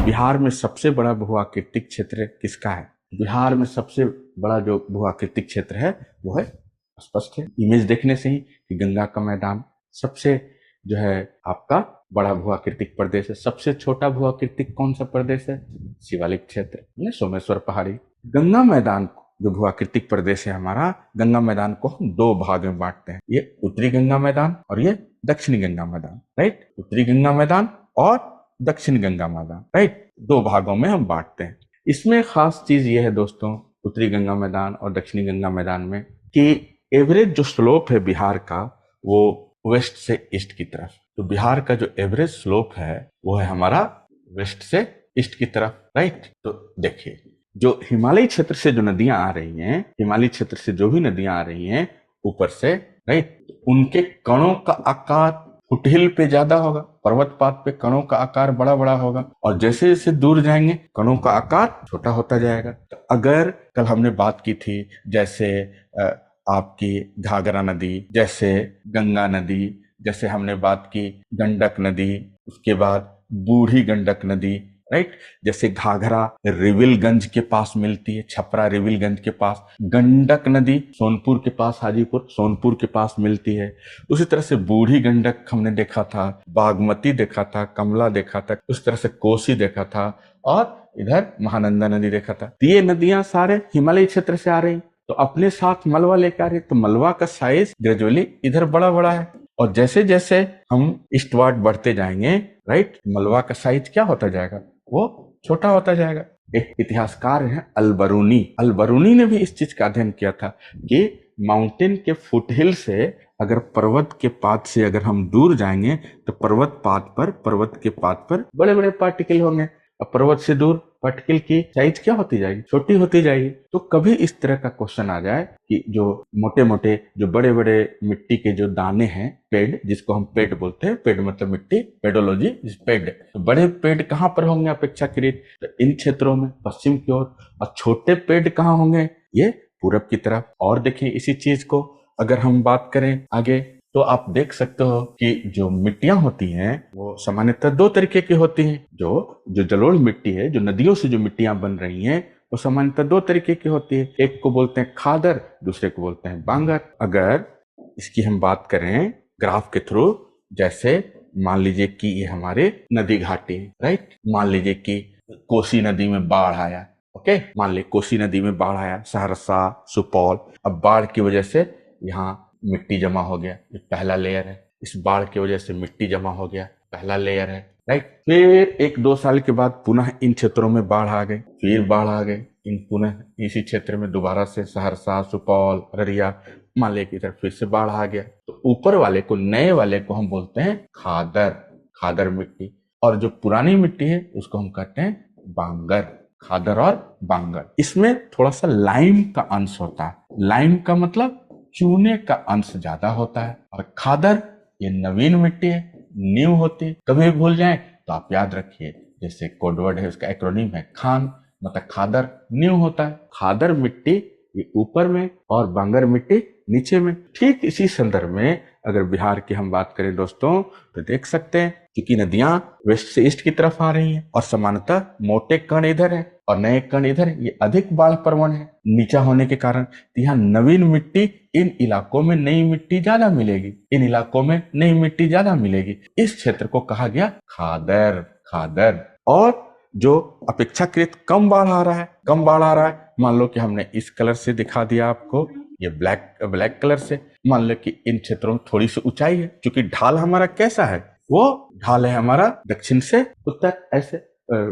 बिहार में सबसे बड़ा भूआकृतिक क्षेत्र किसका है? बिहार में सबसे बड़ा जो भूआकृतिक क्षेत्र है वो है, स्पष्ट है इमेज देखने से ही, कि गंगा का मैदान सबसे जो है आपका बड़ा भूआकृतिक प्रदेश है। सबसे छोटा भूआकृतिक कौन सा प्रदेश है? शिवालिक क्षेत्र, सोमेश्वर पहाड़ी। गंगा मैदान जो भूआकृतिक प्रदेश है हमारा, गंगा मैदान को हम दो भाग में बांटते हैं, ये उत्तरी गंगा मैदान और ये दक्षिणी गंगा मैदान, राइट। उत्तरी गंगा मैदान और दक्षिण गंगा मैदान, राइट, दो भागों में हम बांटते हैं। इसमें खास चीज ये है दोस्तों, उत्तरी गंगा मैदान और दक्षिणी गंगा मैदान में, कि एवरेज जो स्लोप है बिहार का वो वेस्ट से ईस्ट की तरफ। तो बिहार का जो एवरेज स्लोप है वो है हमारा वेस्ट से ईस्ट की तरफ, राइट। तो देखिए, जो हिमालयी क्षेत्र से जो नदियां आ रही हैं, हिमालयी क्षेत्र से जो भी नदियां आ रही हैं ऊपर से, राइट, उनके कणों का आकार फुटहिल पे ज्यादा होगा, पर्वत पात पे कणों का आकार बड़ा बड़ा होगा, और जैसे जैसे दूर जाएंगे कणों का आकार छोटा होता जाएगा। तो अगर कल हमने बात की थी जैसे आपकी घाघरा नदी, जैसे गंगा नदी, जैसे हमने बात की गंडक नदी, उसके बाद बूढ़ी गंडक नदी, राइट, जैसे घाघरा रिविलगंज के पास मिलती है, छपरा रिविलगंज के पास, गंडक नदी सोनपुर के पास, हाजीपुर सोनपुर के पास मिलती है। उसी तरह से बूढ़ी गंडक हमने देखा था, बागमती देखा था, कमला देखा था, उस तरह से कोसी देखा था, और इधर महानंदा नदी देखा था। ये नदियां सारे हिमालयी क्षेत्र से आ रही, तो अपने साथ मलबा लेकर आ रही, तो मलबा का साइज ग्रेजुअली इधर बड़ा बड़ा है, और जैसे जैसे हम ईस्टवर्ड बढ़ते जाएंगे, राइट, मलबा का साइज क्या होता जाएगा? वो छोटा होता जाएगा। एक इतिहासकार हैं अलबरूनी, अलबरूनी ने भी इस चीज का अध्ययन किया था कि माउंटेन के फुटहिल से अगर पर्वत के पात से अगर हम दूर जाएंगे तो पर्वत के पात पर बड़े बड़े पार्टिकल होंगे, और पर्वत से दूर पार्टिकल की साइज क्या होती जाएगी? छोटी होती जाएगी। तो कभी इस तरह का क्वेश्चन आ जाए कि जो मोटे मोटे जो बड़े बड़े मिट्टी के जो दाने हैं, पेड़, जिसको हम पेड़ बोलते हैं, पेड़ मतलब मिट्टी, पेडोलॉजी पेड़, तो बड़े पेड़ कहाँ पर होंगे अपेक्षाकृत? तो इन क्षेत्रों में पश्चिम की ओर, और छोटे पेड़ कहाँ होंगे? ये पूरब की तरफ। और देखिए इसी चीज को अगर हम बात करें आगे, तो आप देख सकते हो कि जो मिट्टियां होती हैं वो सामान्यतः दो तरीके की होती हैं। जो जलोढ़ मिट्टी है, जो नदियों से जो मिट्टियां बन रही हैं, वो सामान्यतः दो तरीके की होती है। एक को बोलते हैं खादर, दूसरे को बोलते हैं बांगर। अगर इसकी हम बात करें ग्राफ के थ्रू, जैसे मान लीजिए कि ये हमारे नदी घाटी, राइट, मान लीजिए कि कोसी नदी में बाढ़ आया, ओके, मान लीजिए कोसी नदी में बाढ़ आया, सहरसा, सुपौल, अब बाढ़ की वजह से यहाँ मिट्टी जमा हो गया, ये पहला लेयर है। इस बाढ़ की वजह से मिट्टी जमा हो गया, पहला लेयर है, राइट। फिर एक दो साल के बाद पुनः इन क्षेत्रों में बाढ़ आ गई, फिर बाढ़ आ गई, इन पुनः इसी क्षेत्र में दोबारा से सहरसा, सुपौल, अररिया, मान लिया कि इधर फिर से बाढ़ आ गया। तो ऊपर वाले को, नए वाले को हम बोलते हैं खादर, खादर मिट्टी, और जो पुरानी मिट्टी है उसको हम कहते हैं बांगर, खादर और बांगर। इसमें थोड़ा सा लाइम का अंश होता है, लाइम का मतलब चूने का अंश ज्यादा होता है, और खादर ये नवीन मिट्टी है, न्यू होती है। कभी भी भूल जाए तो आप याद रखिए, जैसे कोडवर्ड है, उसका एक्रोनिम है खान, मतलब खादर न्यू होता है। खादर मिट्टी ये ऊपर में और बांगर मिट्टी नीचे में। ठीक इसी संदर्भ में अगर बिहार की हम बात करें दोस्तों, तो देख सकते हैं क्योंकि नदियां वेस्ट से ईस्ट की तरफ आ रही हैं, और समानतः मोटे कण इधर है और नए कण इधर है, ये अधिक बाढ़ प्रवण है नीचा होने के कारण। यहाँ नवीन मिट्टी, इन इलाकों में नई मिट्टी ज्यादा मिलेगी, इन इलाकों में नई मिट्टी ज्यादा मिलेगी। इस क्षेत्र को कहा गया खादर, खादर। और जो अपेक्षाकृत कम बाढ़ आ रहा है, कम बाढ़ आ रहा है, मान लो कि हमने इस कलर से दिखा दिया आपको, ये ब्लैक कलर से, मान लो कि इन क्षेत्रों में थोड़ी सी ऊंचाई है, क्योंकि ढाल हमारा कैसा है, वो ढाल है हमारा दक्षिण से उत्तर, ऐसे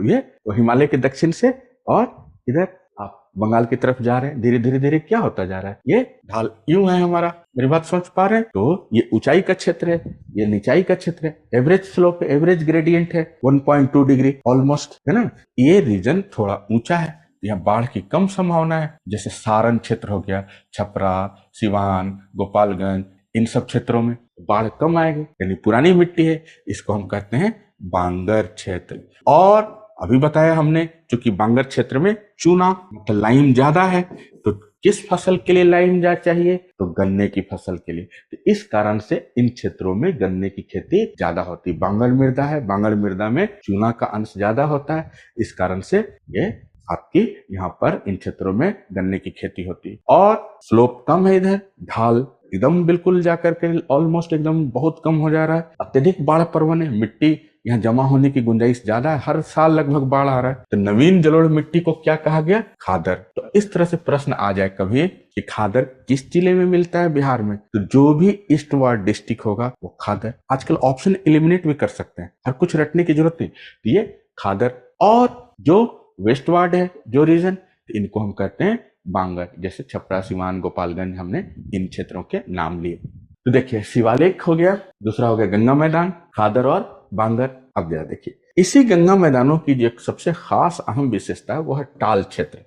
ये हिमालय के दक्षिण से, और इधर आप बंगाल की तरफ जा रहे हैं, धीरे धीरे धीरे क्या होता जा रहा है, ये ढाल यूं है हमारा। मेरी बात समझ पा रहे हैं? तो ये ऊंचाई का क्षेत्र है, ये निचाई का क्षेत्र है, एवरेज स्लोप है, एवरेज ग्रेडियंट है 1.2 डिग्री ऑलमोस्ट, है ना। ये रीजन थोड़ा ऊंचा है, यहाँ बाढ़ की कम संभावना है। जैसे सारण क्षेत्र हो गया, छपरा, सिवान, गोपालगंज, इन सब क्षेत्रों में बाढ़ कम आएगी, यानी पुरानी मिट्टी है, इसको हम कहते हैं बांगर क्षेत्र। और अभी बताया हमने, चूंकि बांगर क्षेत्र में चूना मतलब लाइम ज्यादा है, तो किस फसल के लिए लाइन जा चाहिए? तो गन्ने की फसल के लिए। तो इस कारण से इन क्षेत्रों में गन्ने की खेती ज्यादा होती है। बांगर मृदा है, बांगर मृदा में चूना का अंश ज्यादा होता है, इस कारण से ये आपकी यहाँ पर इन क्षेत्रों में गन्ने की खेती होती है। और स्लोप कम है, इधर ढाल एकदम बिल्कुल जाकर के ऑलमोस्ट एकदम बहुत कम हो जा रहा है। अत्यधिक बाढ़ प्रवण है, मिट्टी यहाँ जमा होने की गुंजाइश ज्यादा है, हर साल लगभग बाढ़ आ रहा है। तो नवीन जलोढ़ मिट्टी को क्या कहा गया? खादर। तो इस तरह से प्रश्न आ जाए कभी कि खादर किस जिले में मिलता है बिहार में, तो जो भी ईस्ट वार्ड डिस्ट्रिक्ट होगा वो खादर। आजकल ऑप्शन एलिमिनेट भी कर सकते हैं, हर कुछ रटने की जरूरत नहीं। तो ये खादर। और जो वेस्ट वार्ड है जो रीजन, इनको हम कहते हैं बांगर, जैसे छपरा, सिवान, गोपालगंज, हमने इन क्षेत्रों के नाम लिए। तो देखिए शिवालिक हो गया, दूसरा हो गया गंगा मैदान, खादर और बांगर। अब जरा देखिए इसी गंगा मैदानों की जो एक सबसे खास अहम विशेषता है वो है टाल क्षेत्र।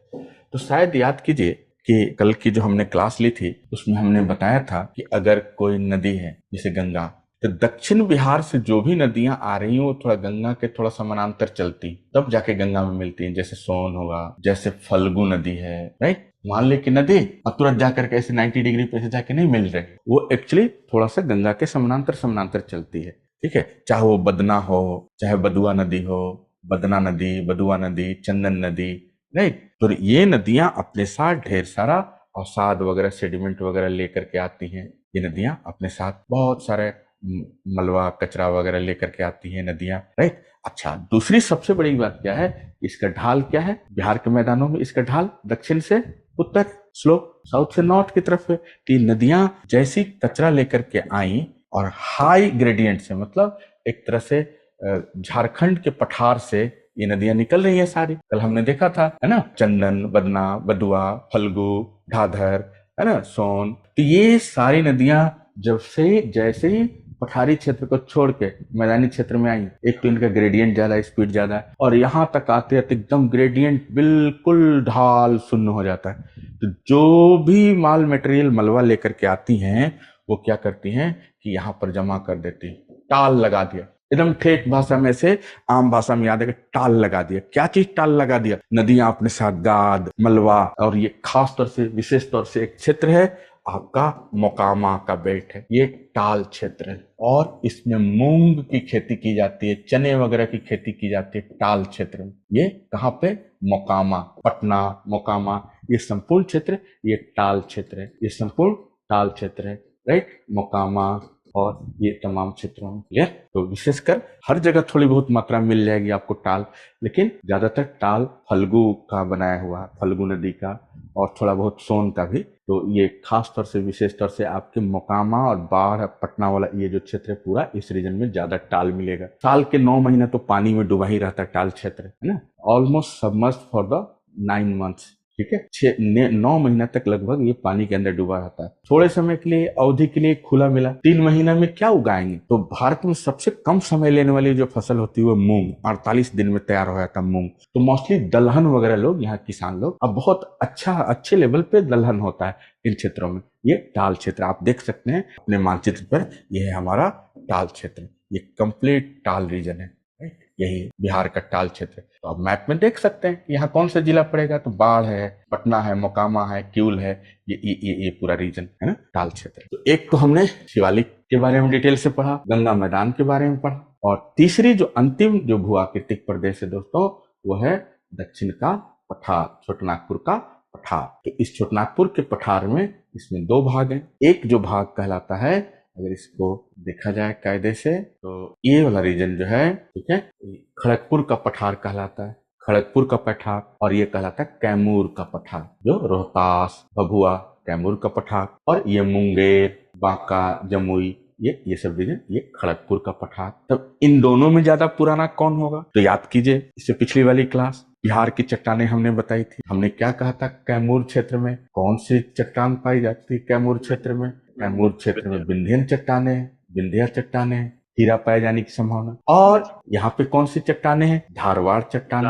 तो शायद याद कीजिए कि कल की जो हमने क्लास ली थी उसमें हमने बताया था कि अगर कोई नदी है जैसे गंगा, तो दक्षिण बिहार से जो भी नदियां आ रही हैं वो थोड़ा गंगा के थोड़ा समानांतर चलती, तब जाके गंगा में मिलती हैं। जैसे सोन होगा, जैसे फल्गु नदी है, राइट। मान ले कि नदी तुरंत जाकर के ऐसे 90 डिग्री पे से जाके नहीं मिल रही, वो एक्चुअली थोड़ा सा गंगा के समानांतर चलती है, ठीक है। चाहे वो बदना हो, चाहे बदुआ नदी हो, बदना नदी, बदुआ नदी, चंदन नदी, राइट। तो ये नदियां अपने साथ ढेर सारा अवसाद वगैरह, सेडिमेंट वगैरह लेकर के आती हैं। ये नदियां अपने साथ बहुत सारे मलबा, कचरा वगैरह लेकर के आती हैं नदियां, राइट। अच्छा, दूसरी सबसे बड़ी बात क्या है, इसका ढाल क्या है? बिहार के मैदानों में इसका ढाल दक्षिण से उत्तर, स्लोप साउथ से नॉर्थ की तरफ है। कि नदियां जैसी कचरा लेकर के आई और हाई ग्रेडियंट से, मतलब एक तरह से झारखंड के पठार से ये नदियां निकल रही हैं सारी। कल हमने देखा था, है ना, चंदन, बदना, बदुआ, फल्गु, ढाधर, है ना, सोन। तो ये सारी नदियां जब से जैसे ही पठारी क्षेत्र को छोड़ के मैदानी क्षेत्र में आई, एक तो इनका ग्रेडियंट ज्यादा, स्पीड ज्यादा है, और यहाँ तक आते हैं एकदम ग्रेडियंट बिल्कुल ढाल शून्य हो जाता है। तो जो भी माल मटेरियल मलबा लेकर के आती हैं वो क्या करती हैं कि यहाँ पर जमा कर देती, टाल लगा दिया। एकदम ठेठ भाषा में से आम भाषा में याद है कि टाल लगा दिया। क्या चीज टाल लगा दिया? नदियां अपने साथ गाद, मलबा, और ये खास तौर से विशेष तौर से एक क्षेत्र है आपका मोकामा का बेल्ट है, ये टाल क्षेत्र है। और इसमें मूंग की खेती की जाती है, चने वगैरह की खेती की जाती है टाल क्षेत्र में। ये कहाँ पे? मोकामा, पटना, मोकामा, ये संपूर्ण क्षेत्र ये टाल क्षेत्र है, ये संपूर्ण टाल क्षेत्र है, राइट। मोकामा और ये तमाम क्षेत्रों में, क्लियर। तो विशेषकर हर जगह थोड़ी बहुत मात्रा में मिल जाएगी आपको टाल, लेकिन ज्यादातर टाल फल्गु का बनाया हुआ, फल्गु नदी का, और थोड़ा बहुत सोन का भी। तो ये खास तौर से, विशेष तौर से आपके मोकामा और बाढ़, पटना वाला ये जो क्षेत्र है पूरा, इस रीजन में ज्यादा टाल मिलेगा। साल के 9 महीने तो पानी में डूबा ही रहता है टाल क्षेत्र, है ना, almost submerged for the 9 months, ठीक है। 9 महीना तक लगभग ये पानी के अंदर डूबा रहता है। थोड़े समय के लिए, अवधि के लिए खुला मिला। 3 महीना में क्या उगाएंगे? तो भारत में सबसे कम समय लेने वाली जो फसल होती है वो मूंग, 48 दिन में तैयार हो जाता मूंग। तो मोस्टली दलहन वगैरह लोग, यहाँ किसान लोग, अब बहुत अच्छे लेवल पे दलहन होता है इन क्षेत्रों में। ये टाल क्षेत्र आप देख सकते हैं अपने मानचित्र पर, ये है हमारा टाल क्षेत्र, ये कंप्लीट टाल रीजन है, यही बिहार का टाल क्षेत्र। तो आप मैप में देख सकते हैं यहाँ कौन सा जिला पड़ेगा। तो बाढ़ है, पटना है, मोकामा है, क्यूल है, ये पूरा रीजन है ना, टाल क्षेत्र। तो एक तो हमने शिवालिक के बारे में डिटेल से पढ़ा, गंगा मैदान के बारे में पढ़ा, और तीसरी जो अंतिम जो भू आकृतिक प्रदेश है दोस्तों, वो है दक्षिण का पठार, छोटनागपुर का पठार। तो इस छोटनागपुर के पठार में इसमें 2 भाग हैं। एक जो भाग कहलाता है, अगर इसको देखा जाए कायदे से, तो ये वाला रीजन जो है, ठीक है, खड़गपुर का पठार कहलाता है, खड़गपुर का पठार। और ये कहलाता है कैमूर का पठार, जो रोहतास, भभुआ, कैमूर का पठार। और ये मुंगेर, बांका, जमुई, ये सब रीजन, ये खड़गपुर का पठार। तब इन दोनों में ज्यादा पुराना कौन होगा? तो याद कीजिए, इससे पिछली वाली क्लास बिहार की चट्टानें हमने बताई थी। हमने क्या कहा था? कैमूर क्षेत्र में कौन सी चट्टान पाई जाती है? कैमूर क्षेत्र में, कैमूर क्षेत्र में विंध्यन चट्टाने, विंध्या चट्टाने, हीरा पाए जाने की संभावना। और यहाँ पे कौन सी चट्टाने हैं? धारवाड़ चट्टाने।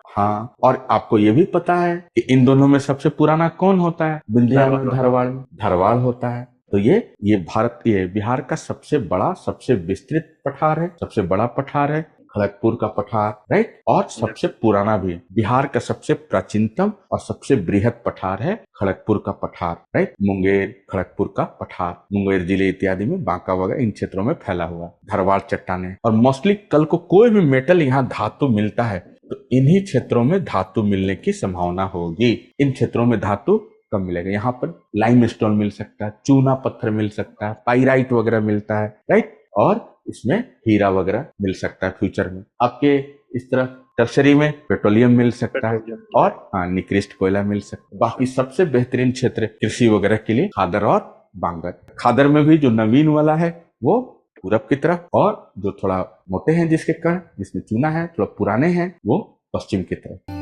हाँ, और आपको ये भी पता है कि इन दोनों में सबसे पुराना कौन होता है? विंध्या में, धारवाड़ में धारवाड़ होता है। तो ये भारत, ये बिहार का सबसे बड़ा, सबसे विस्तृत पठार है, सबसे बड़ा पठार है खड़गपुर का पठार, राइट, और सबसे पुराना भी है। बिहार का सबसे प्राचीनतम और सबसे बृहद पठार है खड़गपुर का पठार, राइट। मुंगेर, खड़गपुर का पठार, मुंगेर जिले इत्यादि में, बांका वगैरह इन क्षेत्रों में फैला हुआ। धरवाड़ चट्टाने, और मोस्टली कल को कोई भी मेटल यहाँ धातु मिलता है तो इन्हीं क्षेत्रों में धातु मिलने की संभावना होगी। इन क्षेत्रों में धातु कम मिलेगा। यहाँ पर लाइमस्टोन मिल सकता है, चूना पत्थर मिल सकता है, पाइराइट वगैरह मिलता है, राइट, और इसमें हीरा वगैरह मिल सकता है फ्यूचर में। आपके इस तरह टर्सरी में पेट्रोलियम मिल सकता है और निकृष्ट कोयला मिल सकता है। बाकी सबसे बेहतरीन क्षेत्र कृषि वगैरह के लिए खादर और बांगर। खादर में भी जो नवीन वाला है वो पूरब की तरफ, और जो थोड़ा मोटे हैं जिसके कण, जिसमें चूना है, थोड़ा पुराने हैं, वो पश्चिम की तरफ।